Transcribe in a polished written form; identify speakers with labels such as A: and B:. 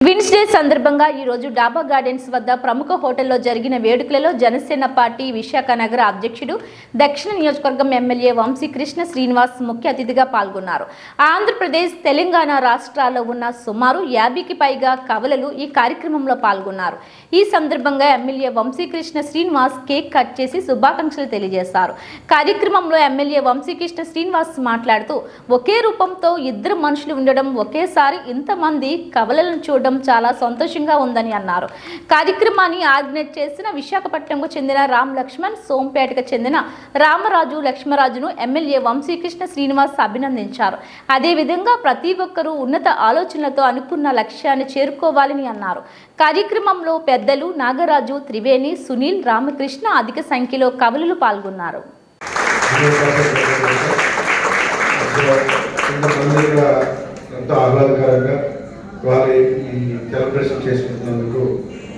A: Wins day సందర్భంగా ఈ రోజు డాబా గార్డెన్స్ వద్ద ప్రముఖ హోటల్లో జరిగిన వేడుకలలో జనసేన పార్టీ విశాఖ నగర అధ్యక్షుడు దక్షిణ నియోజకవర్గం ఎమ్మెల్యే వంశీకృష్ణ శ్రీనివాస్ ముఖ్య అతిథిగా పాల్గొన్నారు. ఆంధ్రప్రదేశ్, తెలంగాణ రాష్ట్రాల్లో ఉన్న సుమారు 50కి పైగా కవలలు ఈ కార్యక్రమంలో పాల్గొన్నారు. ఈ సందర్భంగా MLA Vamsikrishna Srinivas cake cut చేసి శుభాకాంక్షలు తెలియజేశారు. కార్యక్రమంలో ఎమ్మెల్యే వంశీకృష్ణ శ్రీనివాస్ మాట్లాడుతూ ఒకే రూపంతో ఇద్దరు మనుషులు ఉండడం, ఒకేసారి ఇంతమంది కవలలను చూడడం చాలా సంతోషంగా ఉందని అన్నారు. కార్యక్రమాన్ని ఆర్గనైజ్ చేసిన విశాఖపట్నంకు చెందిన రామ్ లక్ష్మణ్, సోంపేటకు చెందిన రామరాజు లక్ష్మరాజును ఎమ్మెల్యే వంశీకృష్ణ శ్రీనివాస్ అభినందించారు. అదేవిధంగా ప్రతి ఒక్కరూ ఉన్నత ఆలోచనలతో అనుకున్న లక్ష్యాన్ని చేరుకోవాలని అన్నారు. కార్యక్రమంలో పెద్దలు నాగరాజు, త్రివేణి, సునీల్, రామకృష్ణ అధిక సంఖ్యలో కవలులు పాల్గొన్నారు.
B: వారి ఈ సెలబ్రేషన్ చేసుకుంటున్నందుకు